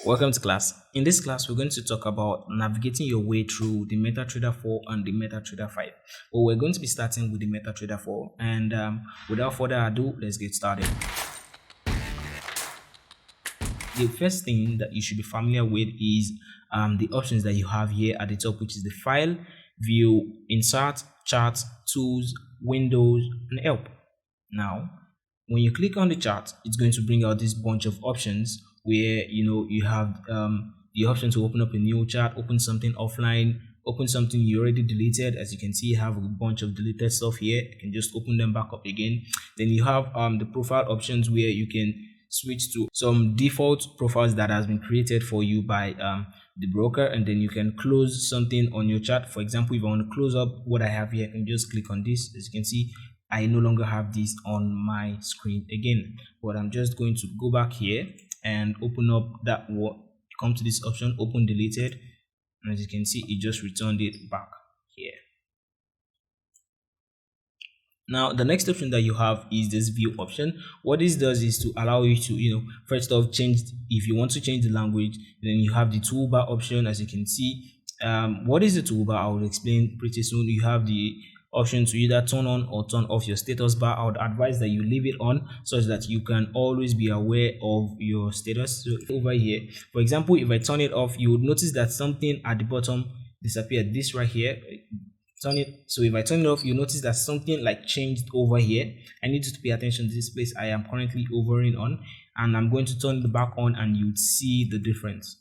Welcome to class. In this class, we're going to talk about navigating your way through the MetaTrader 4 and the MetaTrader 5. Well, we're going to be starting with the MetaTrader 4, and without further ado, let's get started. The first thing that you should be familiar with is the options that you have here at the top, which is the File, View, Insert, Chart, Tools, Windows, and Help. Now, when you click on the chart, it's going to bring out this bunch of options where you have the option to open up a new chart, open something offline, open something you already deleted. As you can see, you have a bunch of deleted stuff here. You can just open them back up again. Then you have the profile options where you can switch to some default profiles that has been created for you by the broker, and then you can close something on your chart. For example, if I want to close up what I have here, I can just click on this. As you can see, I no longer have this on my screen again, but I'm just going to go back here and open up that what come to this option, open deleted, and as you can see, it just returned it back here. Now, the next option that you have is this view option. What this does is to allow you to, first off, change, if you want to change the language, then you have the toolbar option. As you can see, what is the toolbar? I will explain pretty soon. You have the option to either turn on or turn off your status bar. I would advise that you leave it on such that you can always be aware of your status. So over here, for example, if I turn it off, you would notice that something at the bottom disappeared. This right here, turn it. So if I turn it off, you notice that something like changed over here. I need you to pay attention to this place I am currently hovering on, and I'm going to turn it back on, and you'd see the difference.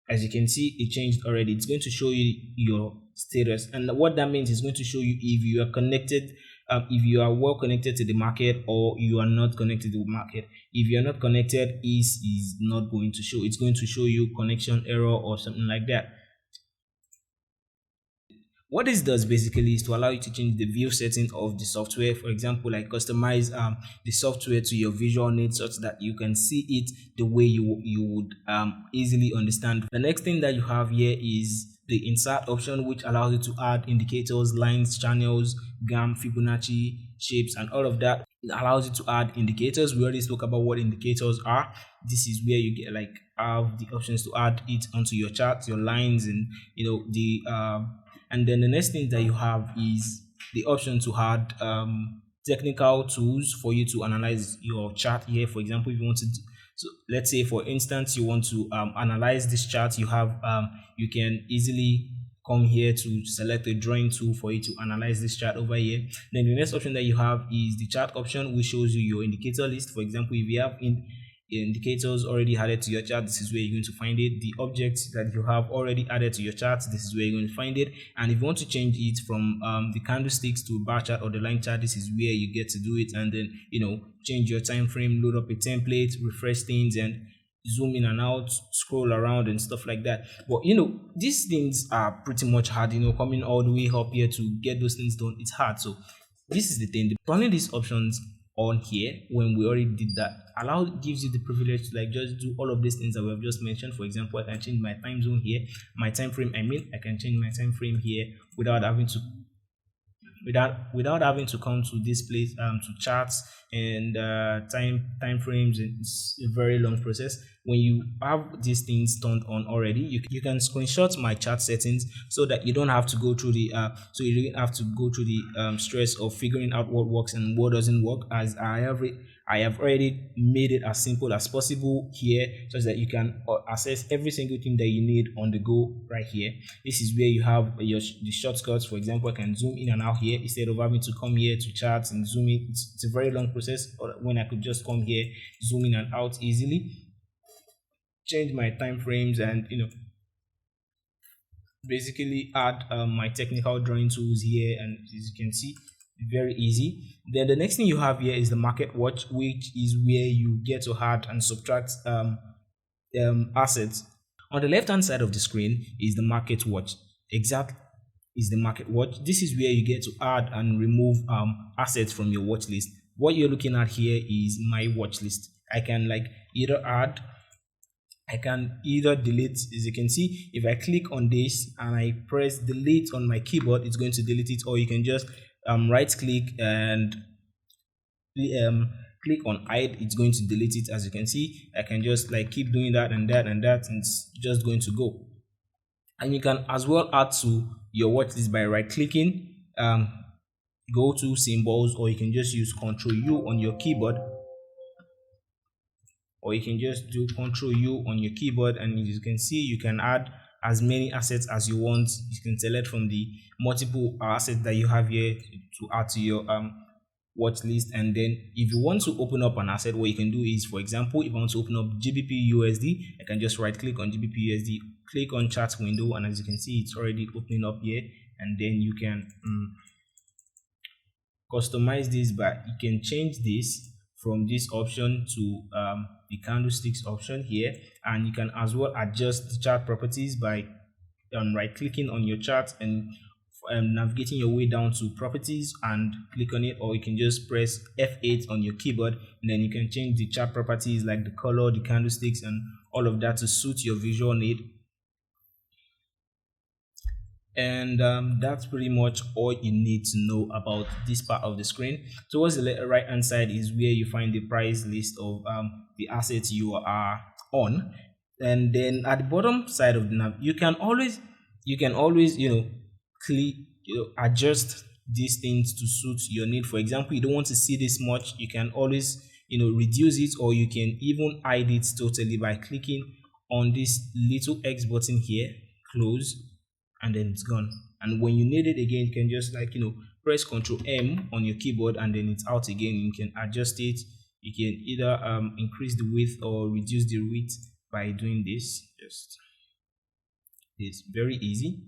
As you can see, it changed already. It's going to show you your status, and what that means is going to show you if you are connected, if you are well connected to the market, or you are not connected to the market. If you are not connected, is not going to show. It's going to show you connection error or something like that. What this does basically is to allow you to change the view setting of the software. For example, like customize the software to your visual needs such that you can see it the way you would easily understand. The next thing that you have here is the insert option, which allows you to add indicators, lines, channels, GAM, Fibonacci, shapes, and all of that. It allows you to add indicators. We already spoke about what indicators are. This is where you get have the options to add it onto your charts, your lines, and and then the next thing that you have is the option to add technical tools for you to analyze your chart here. For example, if you want to so let's say for instance you want to analyze this chart, you have you can easily come here to select a drawing tool for you to analyze this chart over here. Then the next option that you have is the chart option, which shows you your indicator list. For example, if you have indicators already added to your chart, this is where you're going to find it. The objects that you have already added to your chart, this is where you're going to find it. And if you want to change it from the candlesticks to a bar chart or the line chart, this is where you get to do it. And then change your time frame, load up a template, refresh things, and zoom in and out, scroll around and stuff like that. But these things are pretty much hard. Coming all the way up here to get those things done, it's hard. So this is the thing, turning these options on here when we already did that gives you the privilege to just do all of these things that we have just mentioned. For example, I can change my time zone here, my time frame. I can change my time frame here without having to come to this place to charts and time frames. It's a very long process. When you have these things turned on already, you can screenshot my chart settings so that you don't have to go through the stress of figuring out what works and what doesn't work, as I have already made it as simple as possible here, so that you can access every single thing that you need on the go right here. This is where you have the shortcuts. For example, I can zoom in and out here instead of having to come here to charts and zoom in. It's a very long process when I could just come here, zoom in and out easily, change my time frames, and basically add my technical drawing tools here. And as you can see, very easy. Then the next thing you have here is the market watch, which is where you get to add and subtract assets. On the left hand side of the screen is the market watch. Is the market watch. This is where you get to add and remove assets from your watch list. What you're looking at here is my watch list. I can either delete. As you can see, if I click on this and I press delete on my keyboard, it's going to delete it. Or you can just right click and click on hide, it's going to delete it. As you can see, I can just like keep doing that and that and that, and it's just going to go. And you can as well add to your watch list by right clicking, go to symbols, or you can just use Ctrl U on your keyboard, or you can just do Ctrl U on your keyboard, and as you can see, you can add as many assets as you want. You can select from the multiple assets that you have here to add to your watch list. And then if you want to open up an asset, what you can do is, for example, if I want to open up GBP USD, I can just right click on GBP USD, click on chart window, and as you can see, it's already opening up here. And then you can customize this, but you can change this from this option to the candlesticks option here, and you can as well adjust the chart properties by right clicking on your chart and navigating your way down to properties and click on it, or you can just press F8 on your keyboard, and then you can change the chart properties like the color, the candlesticks, and all of that to suit your visual need. And that's pretty much all you need to know about this part of the screen. Towards the right hand side is where you find the price list of the assets you are on, and then at the bottom side of the nav, you can always click, adjust these things to suit your need. For example, you don't want to see this much, you can always reduce it, or you can even hide it totally by clicking on this little X button here, close, and then it's gone. And when you need it again, you can just press Ctrl M on your keyboard, and then it's out again. You can adjust it. You can either increase the width or reduce the width by doing this. Just this, very easy.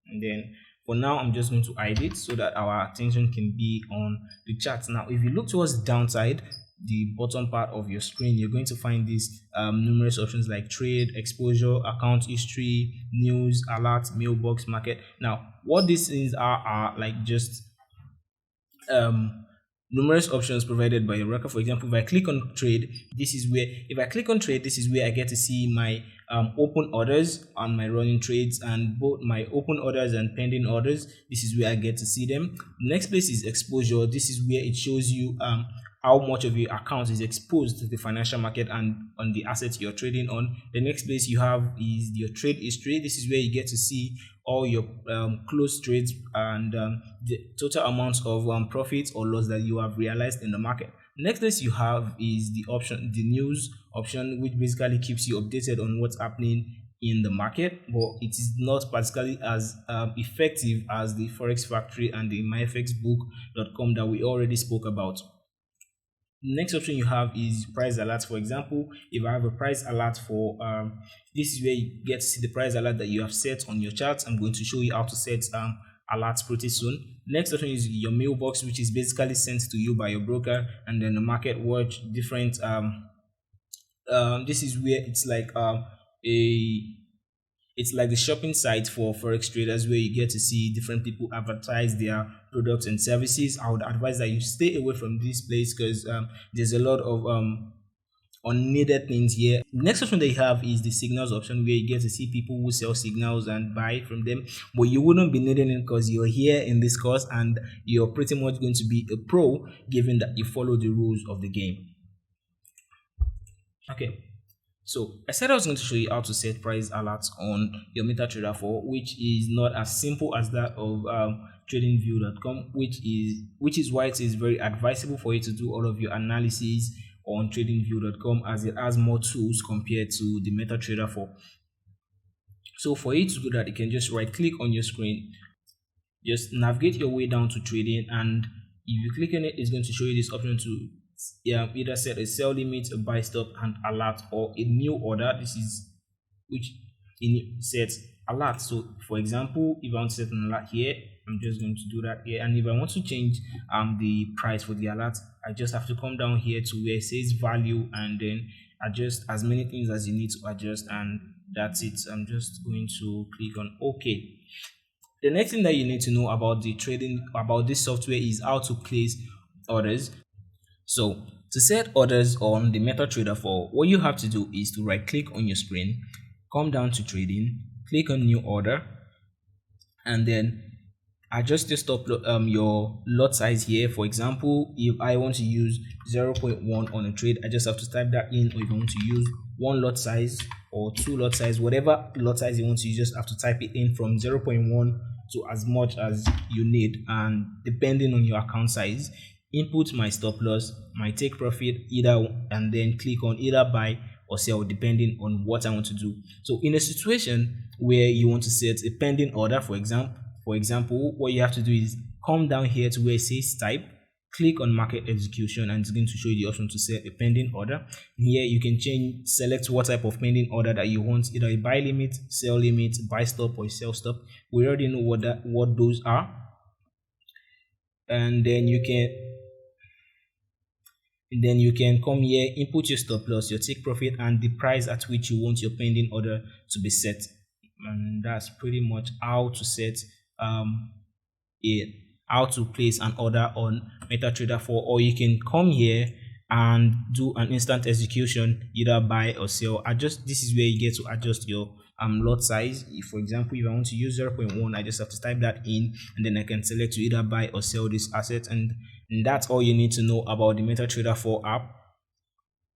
And then for now, I'm just going to hide it so that our attention can be on the chart. Now, if you look towards the downside, the bottom part of your screen, you're going to find these numerous options like trade, exposure, account history, news, alert, mailbox, market. Now, what these things are like just numerous options provided by your broker. For example, if I click on trade, this is where I get to see my open orders on my running trades, and both my open orders and pending orders. This is where I get to see them. The next place is exposure. This is where it shows you how much of your account is exposed to the financial market and on the assets you're trading on. The next place you have is your trade history. This is where you get to see all your closed trades and the total amounts of profits or loss that you have realized in the market. The next place you have is the news option, which basically keeps you updated on what's happening in the market, but it is not particularly as effective as the Forex Factory and the myfxbook.com that we already spoke about. Next option you have is price alert. For example, if I have a price alert for this is where you get to see the price alert that you have set on your chart. I'm going to show you how to set alerts pretty soon. Next option is your mailbox, which is basically sent to you by your broker, and then the market watch, different this is where it's like it's like the shopping site for forex traders, where you get to see different people advertise their products and services. I would advise that you stay away from this place because there's a lot of unneeded things here. Next option that you have is the signals option, where you get to see people who sell signals and buy from them, but you wouldn't be needing it because you're here in this course and you're pretty much going to be a pro, given that you follow the rules of the game. Okay, so I said I was going to show you how to set price alerts on your MetaTrader 4, which is not as simple as that of tradingview.com, which is why it is very advisable for you to do all of your analysis on tradingview.com, as it has more tools compared to the MetaTrader 4. So for you to do that, you can just right click on your screen, just navigate your way down to trading, and if you click on it, it's going to show you this option to either set a sell limit, a buy stop, and alert, or a new order. This is which sets alert. So for example, if I want to set an alert here, I'm just going to do that here. And if I want to change the price for the alert, I just have to come down here to where it says value, and then adjust as many things as you need to adjust, and that's it. I'm just going to click on OK. The next thing that you need to know about this software is how to place orders. So to set orders on the MetaTrader 4, what you have to do is to right click on your screen, come down to trading, click on new order, and then adjust your lot size here. For example, if I want to use 0.1 on a trade, I just have to type that in. Or if I want to use one lot size or two lot size, whatever lot size you want to use, just have to type it in from 0.1 to as much as you need, and depending on your account size, input my stop loss, my take profit, either, and then click on either buy or sell depending on what I want to do. So in a situation where you want to set a pending order, for example, what you have to do is come down here to where it says type, click on market execution, and it's going to show you the option to set a pending order. Here you can select what type of pending order that you want, either a buy limit, sell limit, buy stop, or a sell stop. We already know what those are. And then you can come here, input your stop loss, your take profit, and the price at which you want your pending order to be set. And that's pretty much how to set how to place an order on MetaTrader 4. Or you can come here and do an instant execution, either buy or sell. This is where you get to adjust your lot size. For example, if I want to use 0.1, I just have to type that in, and then I can select to either buy or sell this asset. And that's all you need to know about the MetaTrader 4 app.